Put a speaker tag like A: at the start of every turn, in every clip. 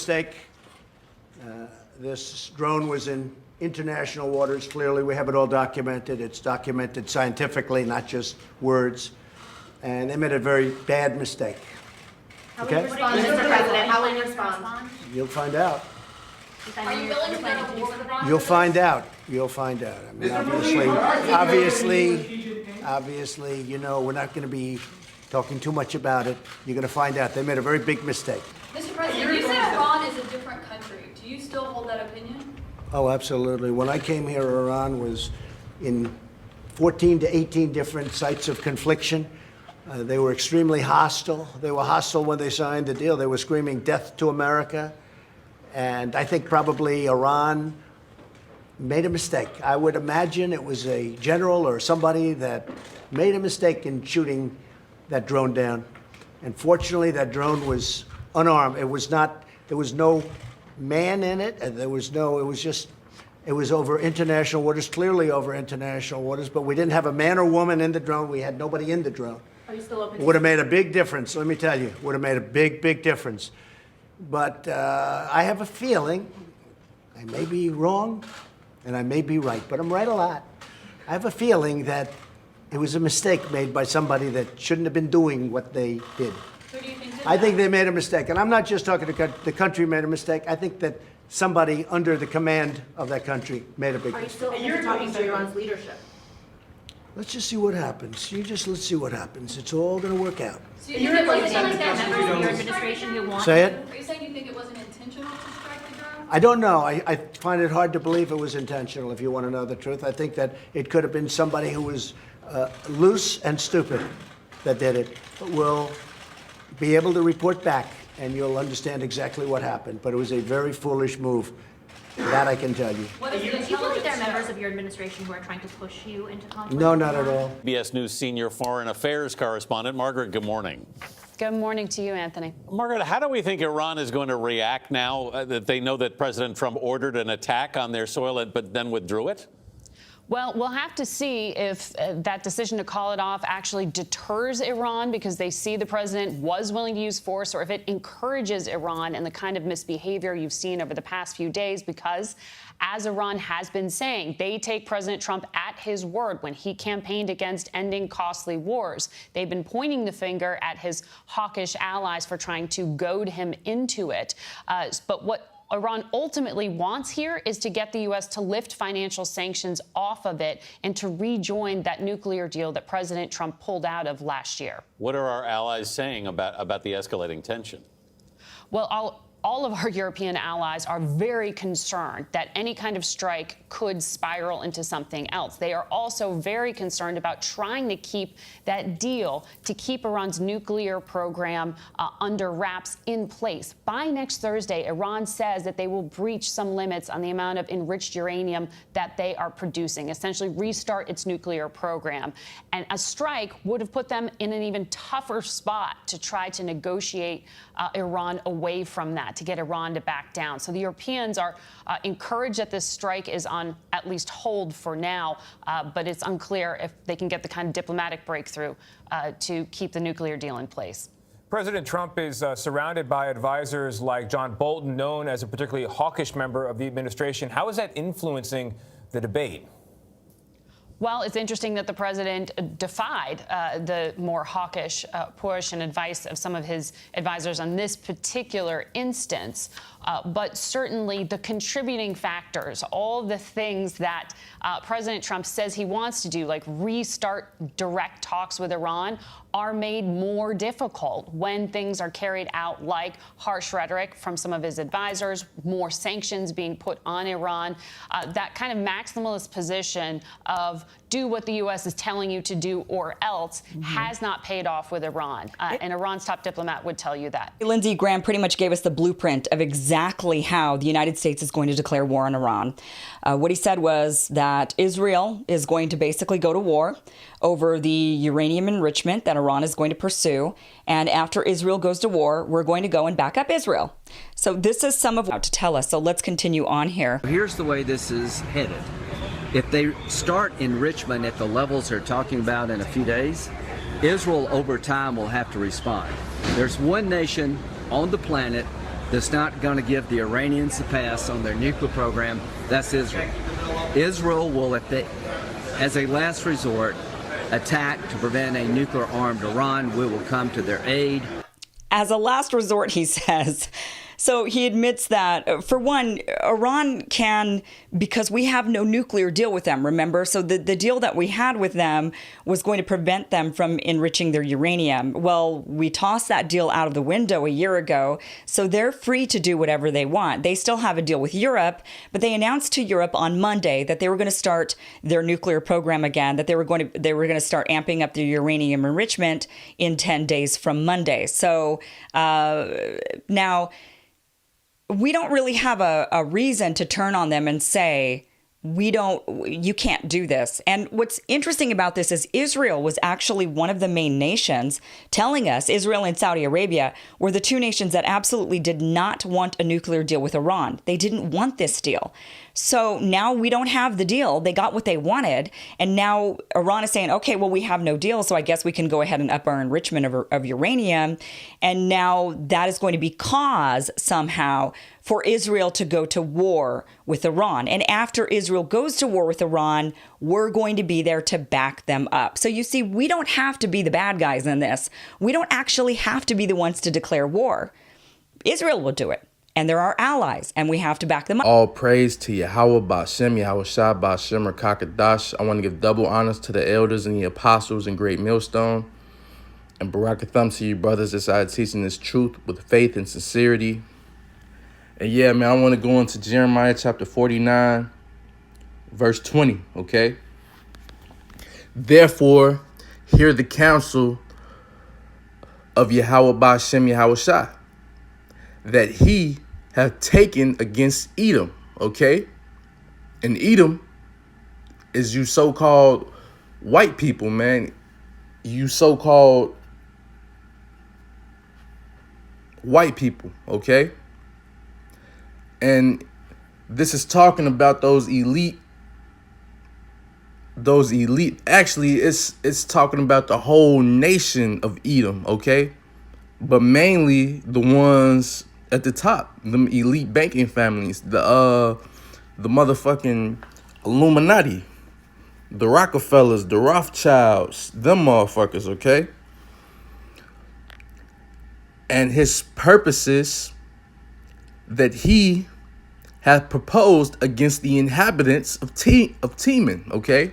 A: mistake. This drone was in international waters. Clearly, we have it all documented. It's documented scientifically, not just words. And they made a very bad mistake.
B: How will you respond, Mr. President? How will you respond?
A: You'll find out.
B: Are you willing to go to war with Iran?
A: You'll find out. You'll find out. I mean, obviously, you know, we're not going to be talking too much about it. You're going to find out. They made a very big mistake.
C: Mr. President, you said Iran is a different country. Do you still hold that opinion?
A: Oh, absolutely. When I came here, Iran was in 14 to 18 different sites of confliction. They were extremely hostile. They were hostile when they signed the deal. They were screaming death to America. And I think probably Iran made a mistake. I would imagine it was a general or somebody that made a mistake in shooting that drone down. And fortunately, that drone was unarmed. It was not, there was no man in it, and it was over international waters, clearly over international waters, but we didn't have a man or woman in the drone. We had nobody in the drone.
B: Are you still open?
A: It would have made a big difference, let me tell you. Would have made a big, big difference. But I have a feeling, I may be wrong, and I may be right, but I'm right a lot. I have a feeling that it was a mistake made by somebody that shouldn't have been doing what they did.
C: Who do you think did
A: I
C: that?
A: think they made a mistake. And I'm not just talking to the country made a mistake. I think that somebody under the command of that country made a big
B: Are you
A: mistake.
B: still open to talking to Iran's leadership?
A: Let's just see what happens. Let's see what happens. It's all going to work out.
C: So you think it wasn't intentional?
B: Members of your administration who want
A: Say it?
C: Are you saying you think it wasn't intentional to strike the drone?
A: I don't know. I find it hard to believe it was intentional, if you want to know the truth. I think that it could have been somebody who was loose and stupid that did it. But we'll be able to report back, and you'll understand exactly what happened. But it was a very foolish move. That I can tell you.
C: What is the
B: Do you feel like
C: intelligence
B: there are
C: show?
B: members of your administration who are trying to push you into conflict?
A: No, not at all.
D: CBS News senior foreign affairs correspondent Margaret, good morning.
E: Good morning to you, Anthony.
D: Margaret, how do we think Iran is going to react now that they know that President Trump ordered an attack on their soil but then withdrew it?
E: Well, we'll have to see if that decision to call it off actually deters Iran because they see the president was willing to use force, or if it encourages Iran and the kind of misbehavior you've seen over the past few days because, as Iran has been saying, they take President Trump at his word when he campaigned against ending costly wars. They've been pointing the finger at his hawkish allies for trying to goad him into it. But what Iran ultimately wants here is to get the U.S. to lift financial sanctions off of it and to rejoin that nuclear deal that President Trump pulled out of last year.
D: What are our allies saying about the escalating tension?
E: Well, all of our European allies are very concerned that any kind of strike could spiral into something else. They are also very concerned about trying to keep that deal to keep Iran's nuclear program under wraps in place. By next Thursday, Iran says that they will breach some limits on the amount of enriched uranium that they are producing, essentially restart its nuclear program. And a strike would have put them in an even tougher spot to try to negotiate Iran away from that, to get Iran to back down. So the Europeans are encouraged that this strike is on at least hold for now, but it's unclear if they can get the kind of diplomatic breakthrough to keep the nuclear deal in place.
F: President Trump is surrounded by advisors like John Bolton, known as a particularly hawkish member of the administration. How is that influencing the debate?
E: Well, it's interesting that the president defied the more hawkish push and advice of some of his advisors on this particular instance. But certainly the contributing factors, all the things that President Trump says he wants to do, like restart direct talks with Iran, are made more difficult when things are carried out like harsh rhetoric from some of his advisors, more sanctions being put on Iran. That kind of maximalist position of do what the U.S. is telling you to do or else has not paid off with Iran. And Iran's top diplomat would tell you that.
G: Lindsey Graham pretty much gave us the blueprint of exactly how the United States is going to declare war on Iran. What he said was that Israel is going to basically go to war over the uranium enrichment that Iran is going to pursue. And after Israel goes to war, we're going to go and back up Israel. So this is some of what to tell us. So let's continue on here.
H: Here's the way this is headed. If they start enrichment at the levels they're talking about in a few days, Israel over time will have to respond. There's one nation on the planet that's not going to give the Iranians the pass on their nuclear program, that's Israel. Israel will, as a last resort, attack to prevent a nuclear-armed Iran. We will come to their aid.
G: As a last resort, he says. So he admits that, for one, Iran can, because we have no nuclear deal with them, remember? So the deal that we had with them was going to prevent them from enriching their uranium. Well, we tossed that deal out of the window a year ago, so they're free to do whatever they want. They still have a deal with Europe, but they announced to Europe on Monday that they were going to start their nuclear program again, that they were going to start amping up their uranium enrichment in 10 days from Monday. So now, we don't really have a reason to turn on them and say, you can't do this. And what's interesting about this is Israel was actually one of the main nations telling us, Israel and Saudi Arabia were the two nations that absolutely did not want a nuclear deal with Iran. They didn't want this deal. So now we don't have the deal. They got what they wanted. And now Iran is saying, okay, well, we have no deal, so I guess we can go ahead and up our enrichment of uranium. And now that is going to be cause somehow for Israel to go to war with Iran. And after Israel goes to war with Iran, we're going to be there to back them up. So you see, we don't have to be the bad guys in this. We don't actually have to be the ones to declare war. Israel will do it. And they're our allies, and we have to back them up.
I: All praise to Yahweh Ba'Shem, Yahweh Shah Ba'Shem, Rakakadash. I want to give double honors to the elders and the apostles in Great Millstone. And Barakatham to you, brothers, as I teaching this truth with faith and sincerity. And yeah, man, I want to go into Jeremiah chapter 49, verse 20, okay? Therefore, hear the counsel of Yahweh Ba'Shem, Yahweh Shah, that he hath taken against Edom, okay? And Edom is you so-called white people, man. You so-called white people, okay? And this is talking about those elite, actually it's talking about the whole nation of Edom, okay? But mainly the ones at the top, them elite banking families, the motherfucking Illuminati, the Rockefellers, the Rothschilds, them motherfuckers, okay? And his purposes that he hath proposed against the inhabitants of Teman, okay?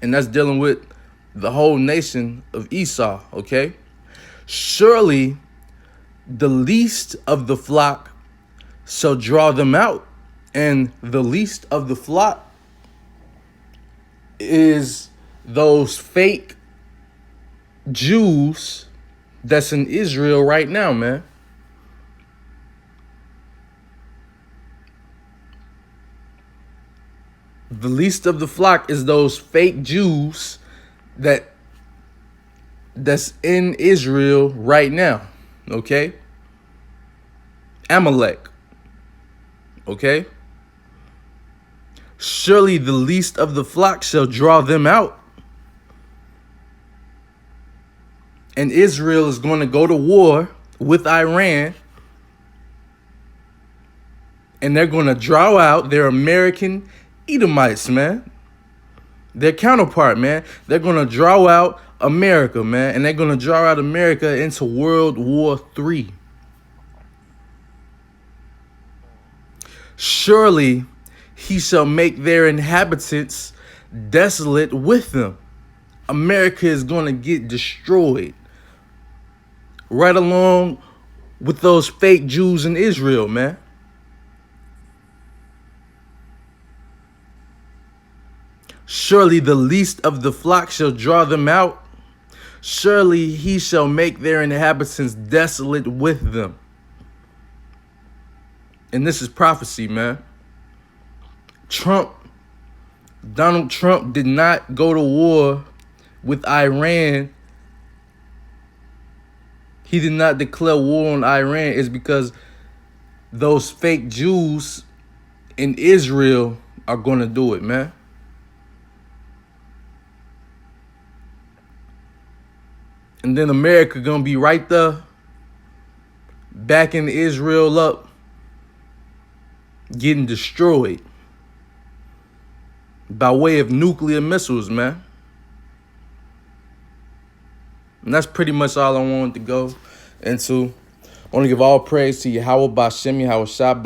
I: And that's dealing with the whole nation of Esau, okay? Surely the least of the flock shall draw them out, and the least of the flock is those fake Jews that's in Israel right now, man. The least of the flock is those fake Jews that's in Israel right now, okay? Amalek, okay? Surely the least of the flock shall draw them out. And Israel is going to go to war with Iran. And they're going to draw out their American Edomites, man. Their counterpart, man. They're going to draw out America, man. And they're going to draw out America into World War III. Surely he shall make their inhabitants desolate with them. America is going to get destroyed. Right along with those fake Jews in Israel, man. Surely the least of the flock shall draw them out. Surely he shall make their inhabitants desolate with them. And this is prophecy, man. Donald Trump did not go to war with Iran. He did not declare war on Iran. It's because those fake Jews in Israel are going to do it, man. And then America going to be right there backing Israel up getting destroyed by way of nuclear missiles, man. And that's pretty much all I wanted to go into. I want to give all praise to Yahweh Bashem, Yahweh Shah.